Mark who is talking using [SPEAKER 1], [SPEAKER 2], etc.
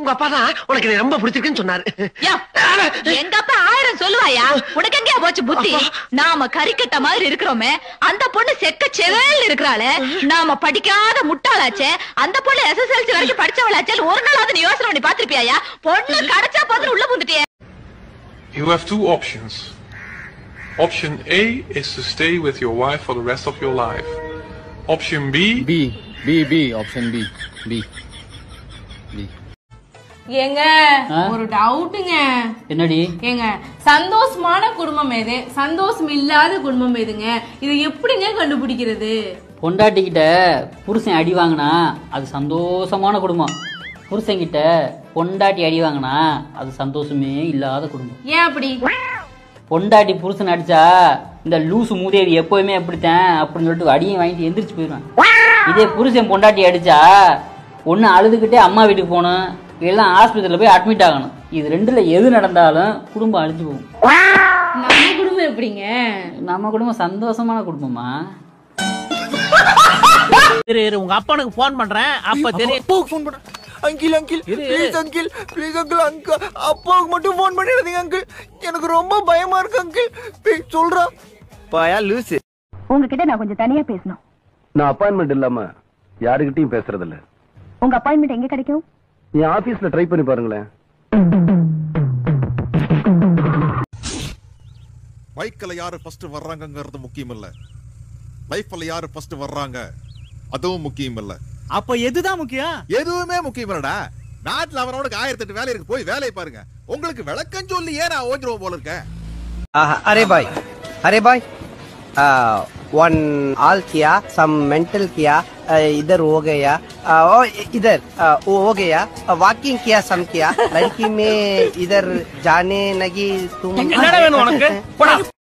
[SPEAKER 1] உங்க அப்பா தான் உனக்கு ரொம்ப பிடிச்சிருக்குன்னு சொன்னாரு.
[SPEAKER 2] எங்க அப்பா 1000 சொல்லுவாயா, உனக்கு எங்கயா போச்சு புத்தி? நாம கறிக்கட்ட மாதிரி இருக்கிறோமே, அந்த பொண்ணு செக்க செவேல் இருக்கிறாளே, நாம படிக்காத முட்டாளாச்சே, அந்த பொண்ணு SSLC வரைக்கும் படிச்சவளாச்சே, ஒரு நாளாவது நீ யோசனை பண்ணி பாத்திருப்பியா? பொண்ணு கிடைச்சா பார்த்து உள்ள புந்துட்டியே.
[SPEAKER 3] You have two options. Option A is to stay with your wife for the rest of your life. Option B.
[SPEAKER 4] Option B.
[SPEAKER 5] ஏங்க ஒரு டவுட்டுங்க.
[SPEAKER 4] என்னடி?
[SPEAKER 5] ஏங்க சந்தோஷமான குடும்பம் எது, சந்தோஷம் இல்லாத குடும்பம் எதுங்க? இது எப்படிங்க கண்டுபிடிக்கிறது?
[SPEAKER 4] பொண்டாட்டிக்கிட்ட புருஷன் அடி வாங்கினா அது சந்தோஷமான குடும்பம். புருஷன்கிட்ட பொண்டாட்டி அடி வாங்கினா அது சந்தோஷமே இல்லாத குடும்பம்.
[SPEAKER 5] ஏன் அப்படி?
[SPEAKER 4] பொண்டாட்டி புருஷன் அடிச்சா இந்த லூசு மூதேவி எப்பவுமே அப்படித்தான் அப்படின்னு சொல்லிட்டு அடியும் வாங்கிட்டு எந்திரிச்சு போயிடுவேன். இதே புருஷன் பொண்டாட்டி அடிச்சா ஒன்னு அழுதுகிட்டே அம்மா வீட்டுக்கு போகணும், எல்லாம் ஆஸ்பத்திரியில போய் அட்மிட் ஆகணும். இது ரெண்டுல எது நடந்தாலும் குடும்பம் அழிஞ்சு போகும்.
[SPEAKER 5] நம்ம குடும்பம் எப்படிங்க?
[SPEAKER 4] நம்ம குடும்பம் சந்தோஷமான குடும்பமா?
[SPEAKER 1] உங்க அப்பனுக்கு போன் பண்றேன், அப்ப தெரியும்.
[SPEAKER 6] அங்கிள் ப்ளீஸ் அங்கிள் அப்பாவுக்கு மட்டும் போன் பண்ணிடாதீங்க அங்கிள், எனக்கு ரொம்ப பயமா இருக்கு அங்கிள். சொல்றா பாயா லூசு.
[SPEAKER 2] உங்ககிட்ட நான் கொஞ்சம் தனியா பேசணும்.
[SPEAKER 7] நான் அப்பாயின்மெண்ட் இல்லாம யாருகிட்டயும் பேசுறது இல்ல.
[SPEAKER 2] உங்க அப்பாயின்மெண்ட் எங்க கிடைக்கும்?
[SPEAKER 7] என் ஆபீஸ்ல ட்ரை பண்ணி பாருங்களேன்.
[SPEAKER 8] பைக்ல யாரு ஃபர்ஸ்ட் வர்றாங்கங்கிறது முக்கியம் இல்ல, லைஃப்ல யாரு ஃபர்ஸ்ட் வர்றாங்க அதுவும் முக்கியம் இல்ல.
[SPEAKER 6] அப்ப எதுதான் முக்கியம்?
[SPEAKER 8] எதுவுமே முக்கியம் இல்லடா. நாட்டுல அவனோட 1008 வேலை இருக்கு, போய் வேலையை பாருங்க. உங்களுக்கு விளக்கம் சொல்லி ஏன் நான் ஓஞ்சிருவோம் போல இருக்கேன்.
[SPEAKER 6] अरे भाई वन ऑल किया, सम मेंटल किया, इधर हो गया, इधर हो गया, वॉकिंग किया, सम किया, लड़की में इधर जाने लगी तुम.